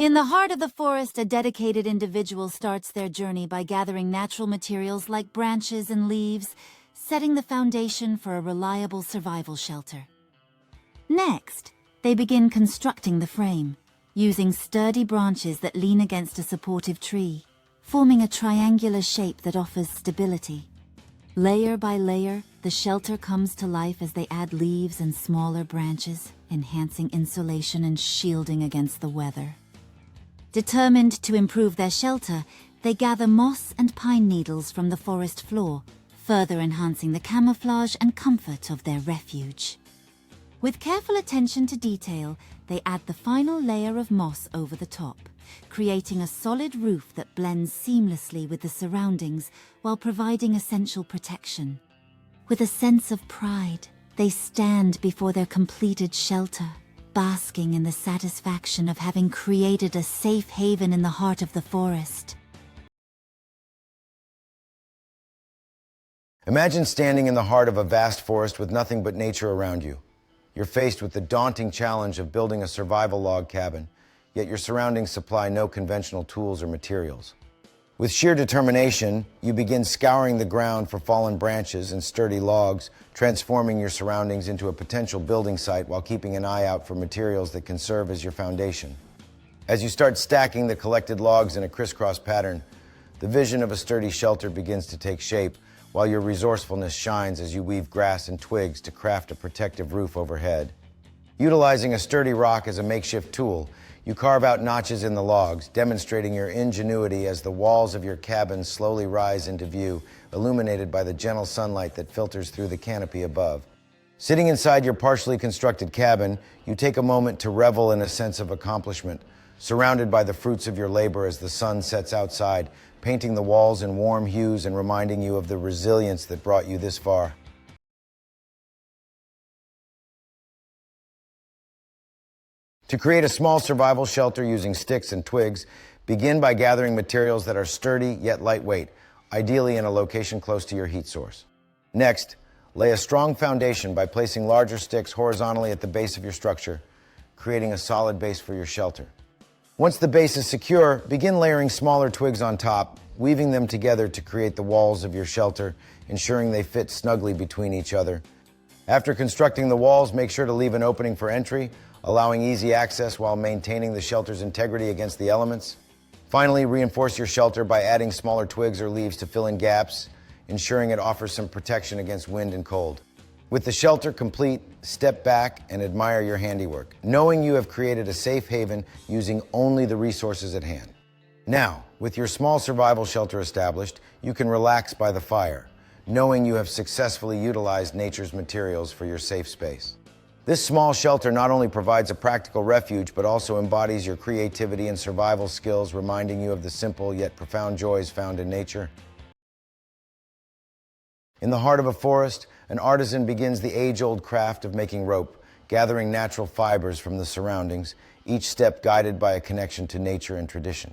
In the heart of the forest, a dedicated individual starts their journey by gathering natural materials like branches and leaves, setting the foundation for a reliable survival shelter. Next, they begin constructing the frame, using sturdy branches that lean against a supportive tree, forming a triangular shape that offers stability. Layer by layer, the shelter comes to life as they add leaves and smaller branches, enhancing insulation and shielding against the weather. Determined to improve their shelter, they gather moss and pine needles from the forest floor, further enhancing the camouflage and comfort of their refuge. With careful attention to detail, they add the final layer of moss over the top, creating a solid roof that blends seamlessly with the surroundings while providing essential protection. With a sense of pride, they stand before their completed shelter, basking in the satisfaction of having created a safe haven in the heart of the forest. Imagine standing in the heart of a vast forest with nothing but nature around you. You're faced with the daunting challenge of building a survival log cabin, yet your surroundings supply no conventional tools or materials. With sheer determination, you begin scouring the ground for fallen branches and sturdy logs, transforming your surroundings into a potential building site while keeping an eye out for materials that can serve as your foundation. As you start stacking the collected logs in a crisscross pattern, the vision of a sturdy shelter begins to take shape, while your resourcefulness shines as you weave grass and twigs to craft a protective roof overhead. Utilizing a sturdy rock as a makeshift tool, you carve out notches in the logs, demonstrating your ingenuity as the walls of your cabin slowly rise into view, illuminated by the gentle sunlight that filters through the canopy above. Sitting inside your partially constructed cabin, you take a moment to revel in a sense of accomplishment, surrounded by the fruits of your labor as the sun sets outside, painting the walls in warm hues and reminding you of the resilience that brought you this far. To create a small survival shelter using sticks and twigs, begin by gathering materials that are sturdy yet lightweight, ideally in a location close to your heat source. Next, lay a strong foundation by placing larger sticks horizontally at the base of your structure, creating a solid base for your shelter. Once the base is secure, begin layering smaller twigs on top, weaving them together to create the walls of your shelter, ensuring they fit snugly between each other. After constructing the walls, make sure to leave an opening for entry, allowing easy access while maintaining the shelter's integrity against the elements. Finally, reinforce your shelter by adding smaller twigs or leaves to fill in gaps, ensuring it offers some protection against wind and cold. With the shelter complete, step back and admire your handiwork, knowing you have created a safe haven using only the resources at hand. Now, with your small survival shelter established, you can relax by the fire, knowing you have successfully utilized nature's materials for your safe space. This small shelter not only provides a practical refuge, but also embodies your creativity and survival skills, reminding you of the simple yet profound joys found in nature. In the heart of a forest, an artisan begins the age-old craft of making rope, gathering natural fibers from the surroundings, each step guided by a connection to nature and tradition.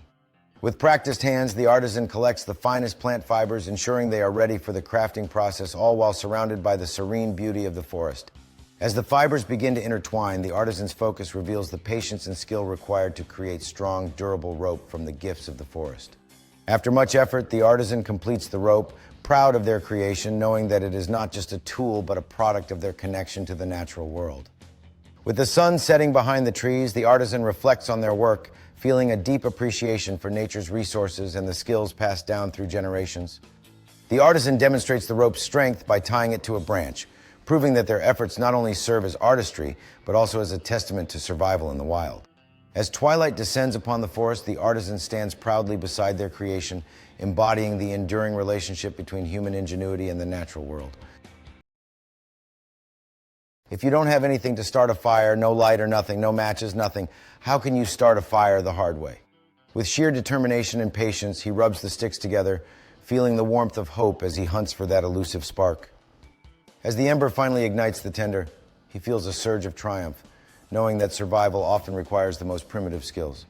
With practiced hands, the artisan collects the finest plant fibers, ensuring they are ready for the crafting process, all while surrounded by the serene beauty of the forest. As the fibers begin to intertwine, the artisan's focus reveals the patience and skill required to create strong, durable rope from the gifts of the forest. After much effort, the artisan completes the rope, proud of their creation, knowing that it is not just a tool, but a product of their connection to the natural world. With the sun setting behind the trees, the artisan reflects on their work, feeling a deep appreciation for nature's resources and the skills passed down through generations. The artisan demonstrates the rope's strength by tying it to a branch, proving that their efforts not only serve as artistry, but also as a testament to survival in the wild. As twilight descends upon the forest, the artisan stands proudly beside their creation, embodying the enduring relationship between human ingenuity and the natural world. If you don't have anything to start a fire, no light or nothing, no matches, nothing, how can you start a fire the hard way? With sheer determination and patience, he rubs the sticks together, feeling the warmth of hope as he hunts for that elusive spark. As the ember finally ignites the tinder, he feels a surge of triumph, knowing that survival often requires the most primitive skills.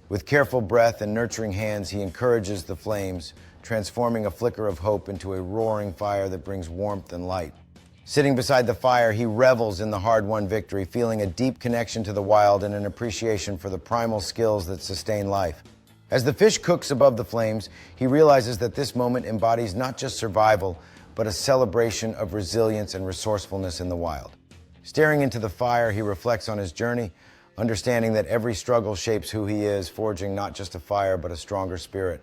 With careful breath and nurturing hands, he encourages the flames, transforming a flicker of hope into a roaring fire that brings warmth and light. Sitting beside the fire, he revels in the hard-won victory, feeling a deep connection to the wild and an appreciation for the primal skills that sustain life. As the fish cooks above the flames, he realizes that this moment embodies not just survival, but a celebration of resilience and resourcefulness in the wild. Staring into the fire, he reflects on his journey, understanding that every struggle shapes who he is, forging not just a fire, but a stronger spirit.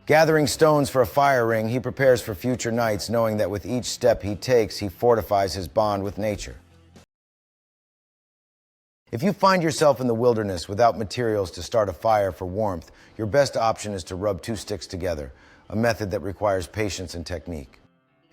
Gathering stones for a fire ring, he prepares for future nights, knowing that with each step he takes, he fortifies his bond with nature. If you find yourself in the wilderness without materials to start a fire for warmth, your best option is to rub two sticks together, a method that requires patience and technique.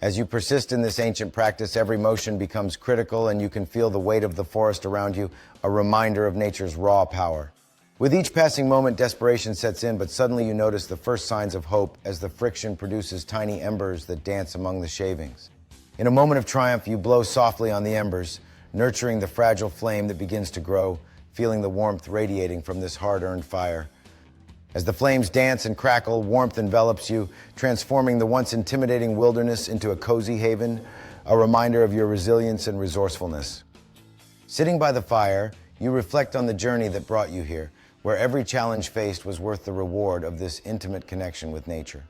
As you persist in this ancient practice, every motion becomes critical and you can feel the weight of the forest around you, a reminder of nature's raw power. With each passing moment, desperation sets in, but suddenly you notice the first signs of hope as the friction produces tiny embers that dance among the shavings. In a moment of triumph, you blow softly on the embers, nurturing the fragile flame that begins to grow, feeling the warmth radiating from this hard-earned fire. As the flames dance and crackle, warmth envelops you, transforming the once intimidating wilderness into a cozy haven, a reminder of your resilience and resourcefulness. Sitting by the fire, you reflect on the journey that brought you here, where every challenge faced was worth the reward of this intimate connection with nature.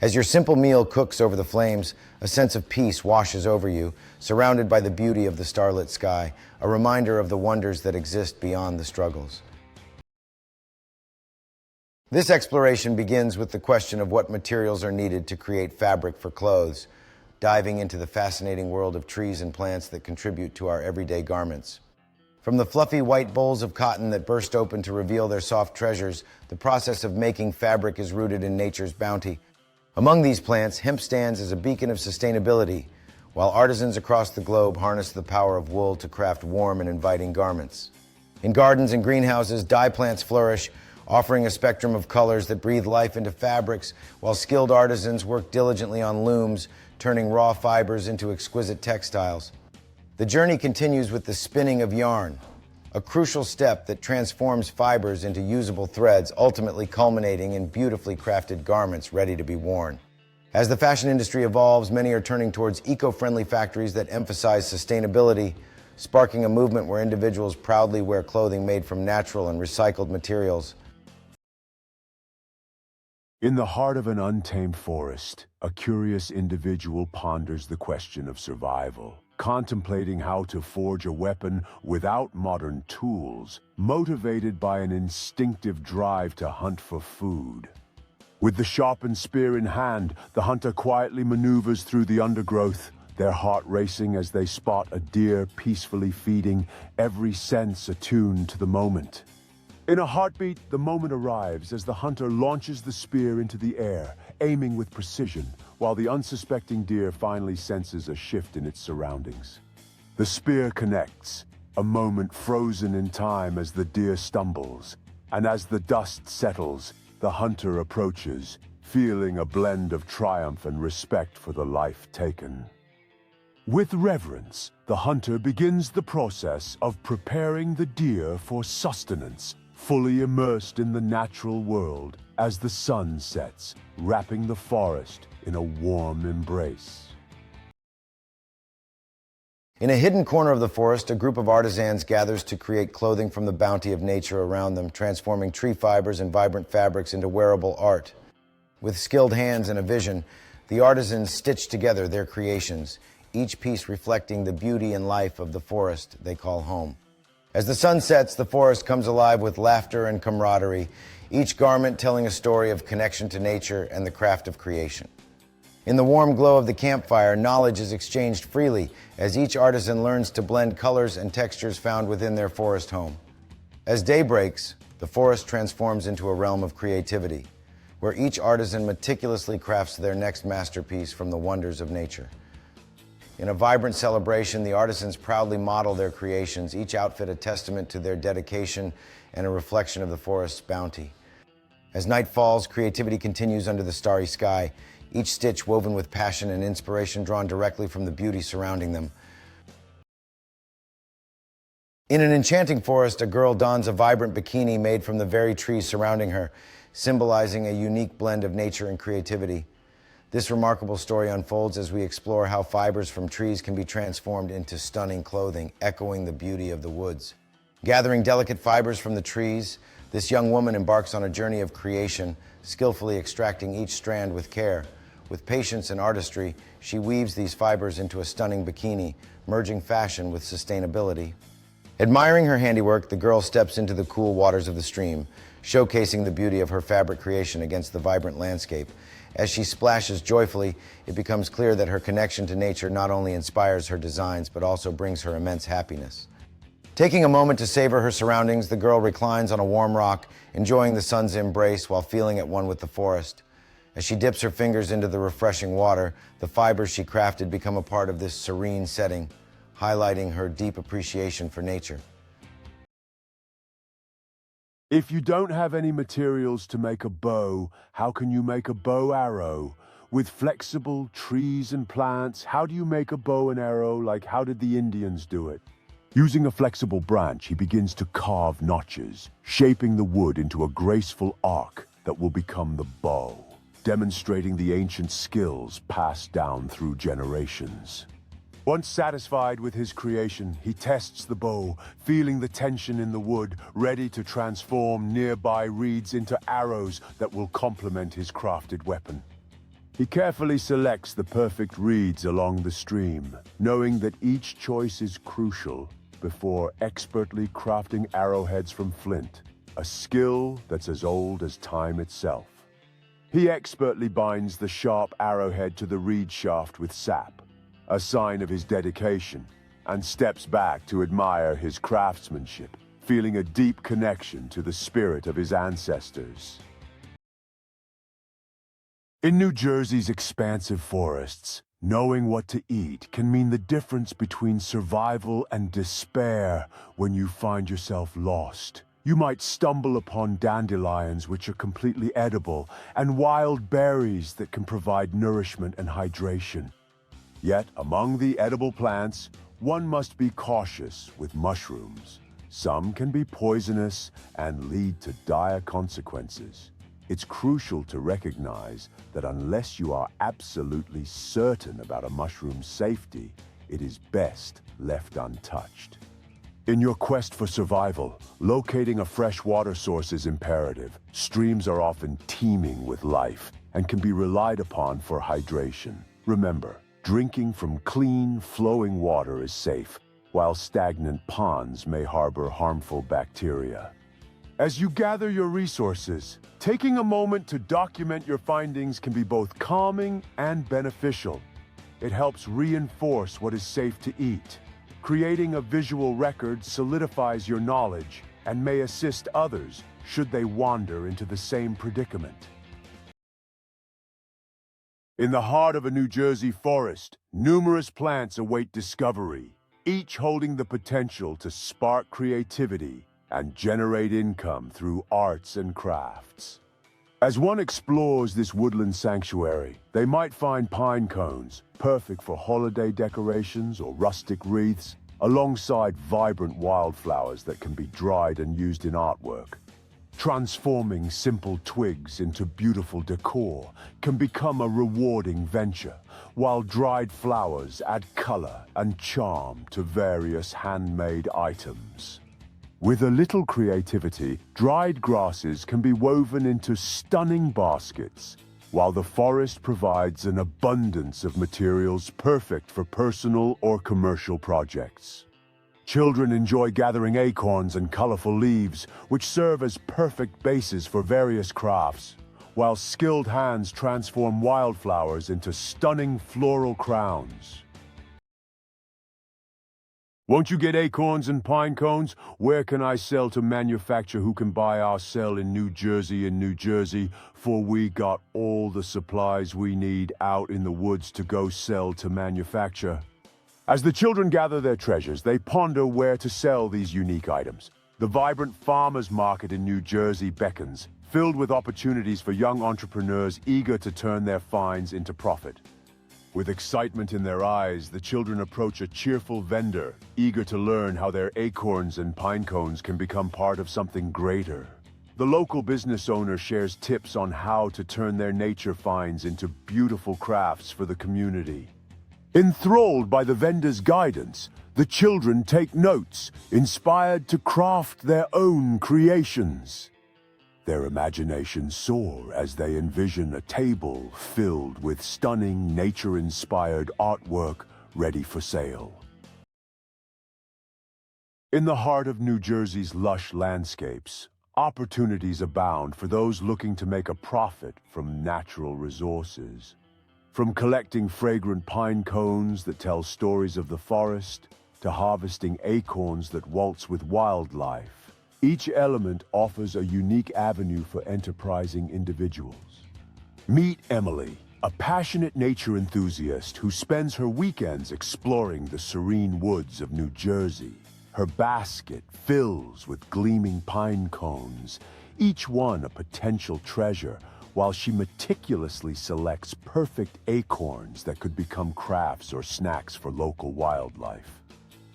As your simple meal cooks over the flames, a sense of peace washes over you, surrounded by the beauty of the starlit sky, a reminder of the wonders that exist beyond the struggles. This exploration begins with the question of what materials are needed to create fabric for clothes, diving into the fascinating world of trees and plants that contribute to our everyday garments. From the fluffy white bowls of cotton that burst open to reveal their soft treasures, the process of making fabric is rooted in nature's bounty. Among these plants, hemp stands as a beacon of sustainability, while artisans across the globe harness the power of wool to craft warm and inviting garments. In gardens and greenhouses, dye plants flourish, offering a spectrum of colors that breathe life into fabrics, while skilled artisans work diligently on looms, turning raw fibers into exquisite textiles. The journey continues with the spinning of yarn, a crucial step that transforms fibers into usable threads, ultimately culminating in beautifully crafted garments ready to be worn. As the fashion industry evolves, many are turning towards eco-friendly factories that emphasize sustainability, sparking a movement where individuals proudly wear clothing made from natural and recycled materials. In the heart of an untamed forest, a curious individual ponders the question of survival, contemplating how to forge a weapon without modern tools, motivated by an instinctive drive to hunt for food. With the sharpened spear in hand, the hunter quietly maneuvers through the undergrowth, their heart racing as they spot a deer peacefully feeding, every sense attuned to the moment. In a heartbeat, the moment arrives as the hunter launches the spear into the air, aiming with precision, while the unsuspecting deer finally senses a shift in its surroundings. The spear connects, a moment frozen in time as the deer stumbles, and as the dust settles, the hunter approaches, feeling a blend of triumph and respect for the life taken. With reverence, the hunter begins the process of preparing the deer for sustenance, fully immersed in the natural world as the sun sets, wrapping the forest in a warm embrace. In a hidden corner of the forest, a group of artisans gathers to create clothing from the bounty of nature around them, transforming tree fibers and vibrant fabrics into wearable art. With skilled hands and a vision, the artisans stitch together their creations, each piece reflecting the beauty and life of the forest they call home. As the sun sets, the forest comes alive with laughter and camaraderie, each garment telling a story of connection to nature and the craft of creation. In the warm glow of the campfire, knowledge is exchanged freely as each artisan learns to blend colors and textures found within their forest home. As day breaks, the forest transforms into a realm of creativity, where each artisan meticulously crafts their next masterpiece from the wonders of nature. In a vibrant celebration, the artisans proudly model their creations, each outfit a testament to their dedication and a reflection of the forest's bounty. As night falls, creativity continues under the starry sky, each stitch woven with passion and inspiration drawn directly from the beauty surrounding them. In an enchanting forest, a girl dons a vibrant bikini made from the very trees surrounding her, symbolizing a unique blend of nature and creativity. This remarkable story unfolds as we explore how fibers from trees can be transformed into stunning clothing, echoing the beauty of the woods. Gathering delicate fibers from the trees, this young woman embarks on a journey of creation, skillfully extracting each strand with care. With patience and artistry, she weaves these fibers into a stunning bikini, merging fashion with sustainability. Admiring her handiwork, the girl steps into the cool waters of the stream, showcasing the beauty of her fabric creation against the vibrant landscape. As she splashes joyfully, it becomes clear that her connection to nature not only inspires her designs, but also brings her immense happiness. Taking a moment to savor her surroundings, the girl reclines on a warm rock, enjoying the sun's embrace while feeling at one with the forest. As she dips her fingers into the refreshing water, the fibers she crafted become a part of this serene setting, highlighting her deep appreciation for nature. If you don't have any materials to make a bow, how can you make a bow arrow? With flexible trees and plants, how do you make a bow and arrow like how did the Indians do it? Using a flexible branch, he begins to carve notches, shaping the wood into a graceful arc that will become the bow, demonstrating the ancient skills passed down through generations. Once satisfied with his creation, he tests the bow, feeling the tension in the wood, ready to transform nearby reeds into arrows that will complement his crafted weapon. He carefully selects the perfect reeds along the stream, knowing that each choice is crucial before expertly crafting arrowheads from flint, a skill that's as old as time itself. He expertly binds the sharp arrowhead to the reed shaft with sap, a sign of his dedication, and steps back to admire his craftsmanship, feeling a deep connection to the spirit of his ancestors. In New Jersey's expansive forests, knowing what to eat can mean the difference between survival and despair when you find yourself lost. You might stumble upon dandelions which are completely edible, and wild berries that can provide nourishment and hydration. Yet, among the edible plants, one must be cautious with mushrooms. Some can be poisonous and lead to dire consequences. It's crucial to recognize that unless you are absolutely certain about a mushroom's safety, it is best left untouched. In your quest for survival, locating a fresh water source is imperative. Streams are often teeming with life and can be relied upon for hydration. Remember, drinking from clean, flowing water is safe, while stagnant ponds may harbor harmful bacteria. As you gather your resources, taking a moment to document your findings can be both calming and beneficial. It helps reinforce what is safe to eat. Creating a visual record solidifies your knowledge and may assist others should they wander into the same predicament. In the heart of a New Jersey forest, numerous plants await discovery, each holding the potential to spark creativity and generate income through arts and crafts. As one explores this woodland sanctuary, they might find pine cones, perfect for holiday decorations or rustic wreaths, alongside vibrant wildflowers that can be dried and used in artwork. Transforming simple twigs into beautiful decor can become a rewarding venture, while dried flowers add color and charm to various handmade items. With a little creativity, dried grasses can be woven into stunning baskets, while the forest provides an abundance of materials perfect for personal or commercial projects. Children enjoy gathering acorns and colorful leaves, which serve as perfect bases for various crafts, while skilled hands transform wildflowers into stunning floral crowns. Won't you get acorns and pine cones? Where can I sell to manufacture? Who can buy our sell in New Jersey, for we got all the supplies we need out in the woods to go sell to manufacture. As the children gather their treasures, they ponder where to sell these unique items. The vibrant farmers market in New Jersey beckons, filled with opportunities for young entrepreneurs eager to turn their finds into profit. With excitement in their eyes, the children approach a cheerful vendor, eager to learn how their acorns and pine cones can become part of something greater. The local business owner shares tips on how to turn their nature finds into beautiful crafts for the community. Enthralled by the vendor's guidance, the children take notes, inspired to craft their own creations. Their imaginations soar as they envision a table filled with stunning nature-inspired artwork ready for sale. In the heart of New Jersey's lush landscapes, opportunities abound for those looking to make a profit from natural resources. From collecting fragrant pine cones that tell stories of the forest, to harvesting acorns that waltz with wildlife, each element offers a unique avenue for enterprising individuals. Meet Emily, a passionate nature enthusiast who spends her weekends exploring the serene woods of New Jersey. Her basket fills with gleaming pine cones, each one a potential treasure, while she meticulously selects perfect acorns that could become crafts or snacks for local wildlife.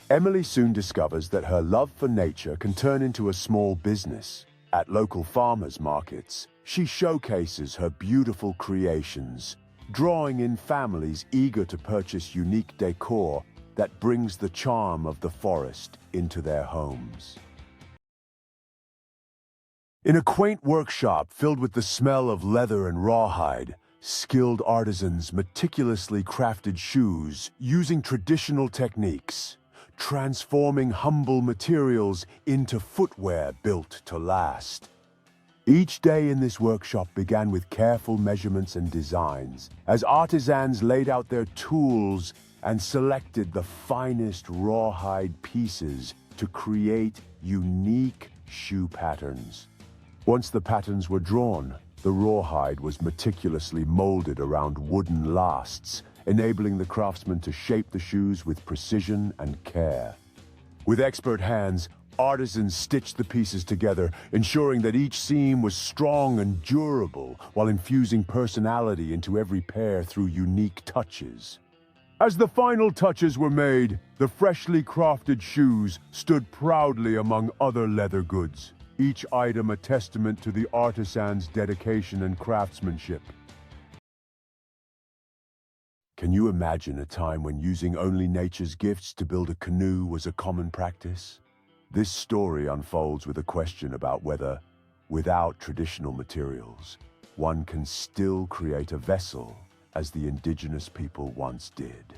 Emily soon discovers that her love for nature can turn into a small business. At local farmers markets, she showcases her beautiful creations, drawing in families eager to purchase unique decor that brings the charm of the forest into their homes. In a quaint workshop filled with the smell of leather and rawhide, skilled artisans meticulously crafted shoes using traditional techniques, transforming humble materials into footwear built to last. Each day in this workshop began with careful measurements and designs, as artisans laid out their tools and selected the finest rawhide pieces to create unique shoe patterns. Once the patterns were drawn, the rawhide was meticulously molded around wooden lasts, enabling the craftsman to shape the shoes with precision and care. With expert hands, artisans stitched the pieces together, ensuring that each seam was strong and durable, while infusing personality into every pair through unique touches. As the final touches were made, the freshly crafted shoes stood proudly among other leather goods, each item a testament to the artisan's dedication and craftsmanship. Can you imagine a time when using only nature's gifts to build a canoe was a common practice? This story unfolds with a question about whether, without traditional materials, one can still create a vessel as the indigenous people once did.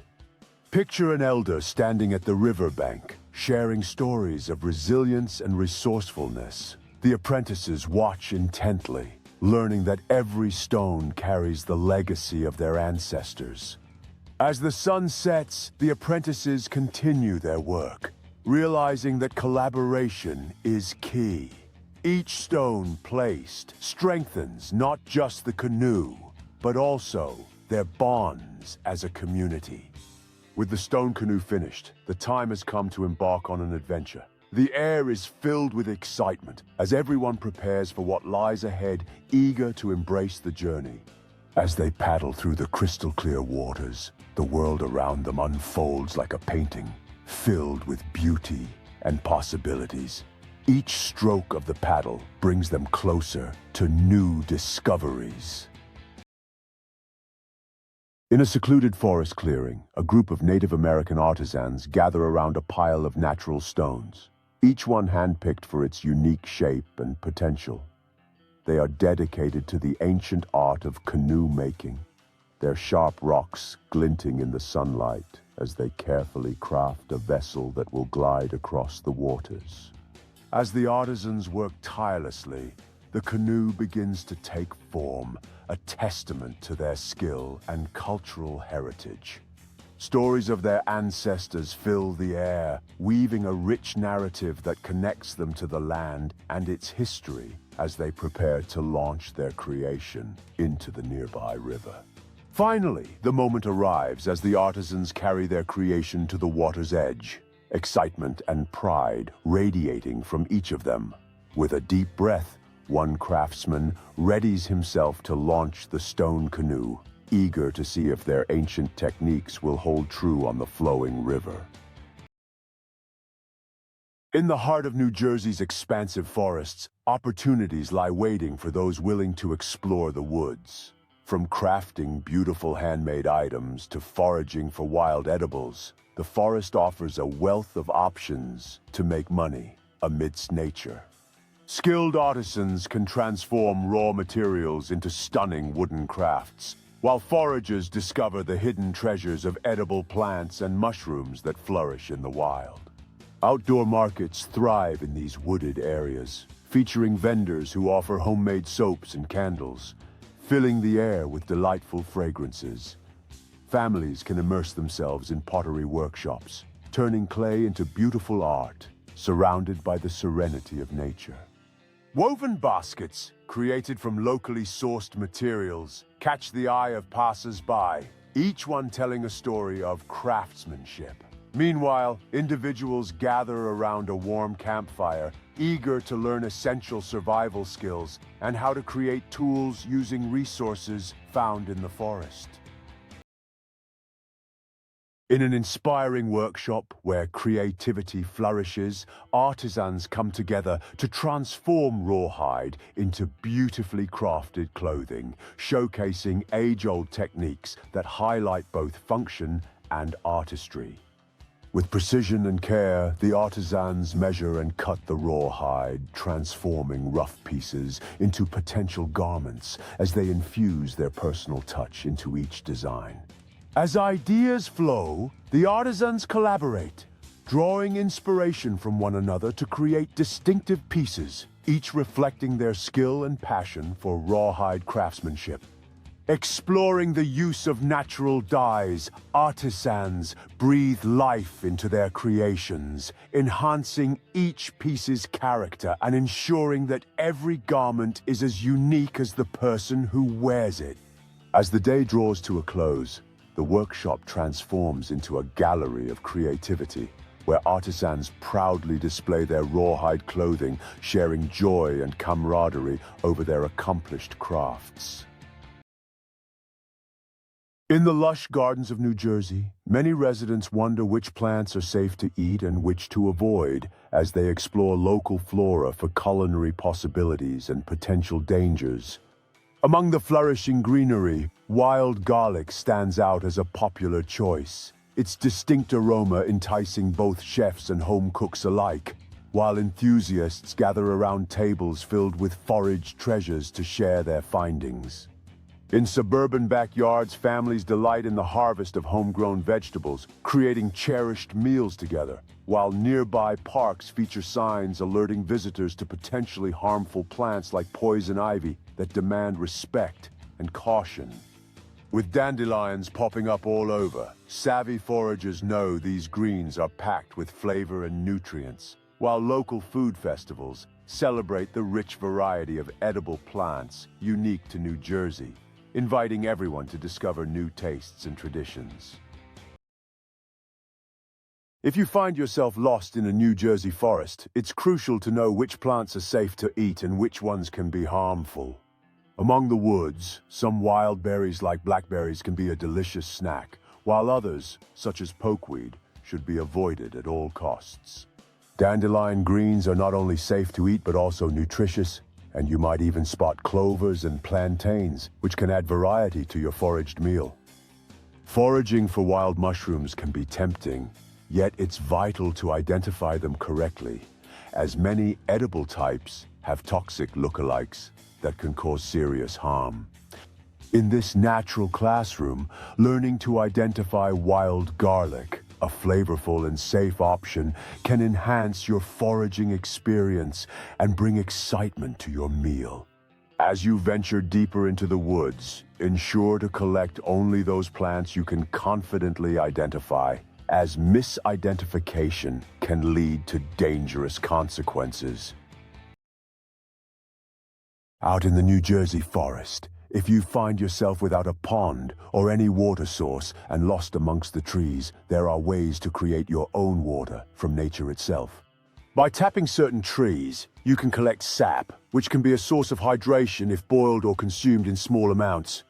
Picture an elder standing at the riverbank, sharing stories of resilience and resourcefulness. The apprentices watch intently, learning that every stone carries the legacy of their ancestors. As the sun sets, the apprentices continue their work, realizing that collaboration is key. Each stone placed strengthens not just the canoe, but also their bonds as a community. With the stone canoe finished, the time has come to embark on an adventure. The air is filled with excitement as everyone prepares for what lies ahead, eager to embrace the journey. As they paddle through the crystal-clear waters, the world around them unfolds like a painting, filled with beauty and possibilities. Each stroke of the paddle brings them closer to new discoveries. In a secluded forest clearing, a group of Native American artisans gather around a pile of natural stones, each one handpicked for its unique shape and potential. They are dedicated to the ancient art of canoe making, their sharp rocks glinting in the sunlight as they carefully craft a vessel that will glide across the waters. As the artisans work tirelessly, the canoe begins to take form, a testament to their skill and cultural heritage. Stories of their ancestors fill the air, weaving a rich narrative that connects them to the land and its history as they prepare to launch their creation into the nearby river. Finally, the moment arrives as the artisans carry their creation to the water's edge, excitement and pride radiating from each of them. With a deep breath, one craftsman readies himself to launch the stone canoe, eager to see if their ancient techniques will hold true on the flowing river. In the heart of New Jersey's expansive forests, opportunities lie waiting for those willing to explore the woods. From crafting beautiful handmade items to foraging for wild edibles, the forest offers a wealth of options to make money amidst nature. Skilled artisans can transform raw materials into stunning wooden crafts, while foragers discover the hidden treasures of edible plants and mushrooms that flourish in the wild. Outdoor markets thrive in these wooded areas, featuring vendors who offer homemade soaps and candles, filling the air with delightful fragrances. Families can immerse themselves in pottery workshops, turning clay into beautiful art, surrounded by the serenity of nature. Woven baskets, created from locally sourced materials, catch the eye of passers-by, each one telling a story of craftsmanship. Meanwhile, individuals gather around a warm campfire, eager to learn essential survival skills and how to create tools using resources found in the forest. In an inspiring workshop where creativity flourishes, artisans come together to transform rawhide into beautifully crafted clothing, showcasing age-old techniques that highlight both function and artistry. With precision and care, the artisans measure and cut the rawhide, transforming rough pieces into potential garments as they infuse their personal touch into each design. As ideas flow, the artisans collaborate, drawing inspiration from one another to create distinctive pieces, each reflecting their skill and passion for rawhide craftsmanship. Exploring the use of natural dyes, artisans breathe life into their creations, enhancing each piece's character and ensuring that every garment is as unique as the person who wears it. As the day draws to a close, the workshop transforms into a gallery of creativity, where artisans proudly display their rawhide clothing, sharing joy and camaraderie over their accomplished crafts. In the lush gardens of New Jersey, many residents wonder which plants are safe to eat and which to avoid as they explore local flora for culinary possibilities and potential dangers. Among the flourishing greenery, wild garlic stands out as a popular choice, its distinct aroma enticing both chefs and home cooks alike, while enthusiasts gather around tables filled with foraged treasures to share their findings. In suburban backyards, families delight in the harvest of homegrown vegetables, creating cherished meals together, while nearby parks feature signs alerting visitors to potentially harmful plants like poison ivy that demand respect and caution. With dandelions popping up all over, savvy foragers know these greens are packed with flavor and nutrients, while local food festivals celebrate the rich variety of edible plants unique to New Jersey, inviting everyone to discover new tastes and traditions. If you find yourself lost in a New Jersey forest, it's crucial to know which plants are safe to eat and which ones can be harmful. Among the woods, some wild berries like blackberries can be a delicious snack, while others, such as pokeweed, should be avoided at all costs. Dandelion greens are not only safe to eat but also nutritious, and you might even spot clovers and plantains, which can add variety to your foraged meal. Foraging for wild mushrooms can be tempting, yet it's vital to identify them correctly, as many edible types have toxic lookalikes that can cause serious harm. In this natural classroom, learning to identify wild garlic, a flavorful and safe option, can enhance your foraging experience and bring excitement to your meal. As you venture deeper into the woods, ensure to collect only those plants you can confidently identify, as misidentification can lead to dangerous consequences. Out in the New Jersey forest, if you find yourself without a pond or any water source and lost amongst the trees, there are ways to create your own water from nature itself. By tapping certain trees, you can collect sap, which can be a source of hydration if boiled or consumed in small amounts.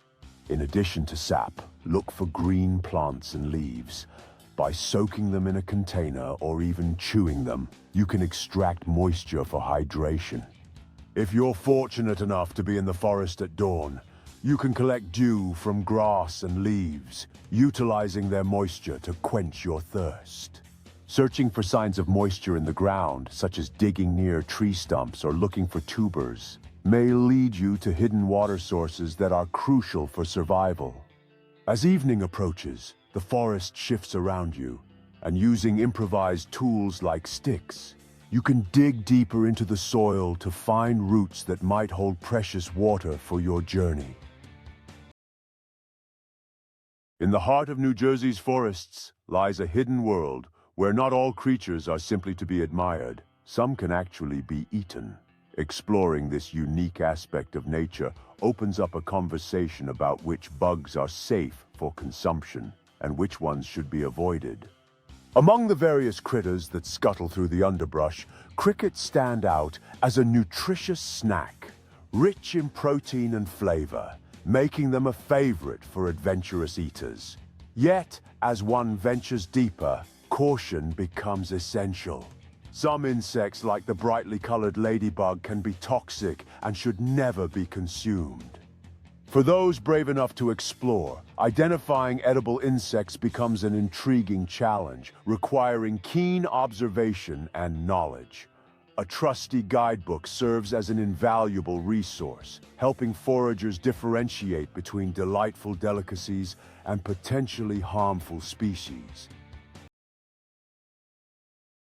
In addition to sap, look for green plants and leaves. By soaking them in a container or even chewing them, you can extract moisture for hydration. If you're fortunate enough to be in the forest at dawn, you can collect dew from grass and leaves, utilizing their moisture to quench your thirst. Searching for signs of moisture in the ground, such as digging near tree stumps or looking for tubers, may lead you to hidden water sources that are crucial for survival. As evening approaches, the forest shifts around you, and using improvised tools like sticks, you can dig deeper into the soil to find roots that might hold precious water for your journey. In the heart of New Jersey's forests lies a hidden world where not all creatures are simply to be admired. Some can actually be eaten. Exploring this unique aspect of nature opens up a conversation about which bugs are safe for consumption and which ones should be avoided. Among the various critters that scuttle through the underbrush, crickets stand out as a nutritious snack, rich in protein and flavor, making them a favorite for adventurous eaters. Yet, as one ventures deeper, caution becomes essential. Some insects, like the brightly colored ladybug, can be toxic and should never be consumed. For those brave enough to explore, identifying edible insects becomes an intriguing challenge, requiring keen observation and knowledge. A trusty guidebook serves as an invaluable resource, helping foragers differentiate between delightful delicacies and potentially harmful species.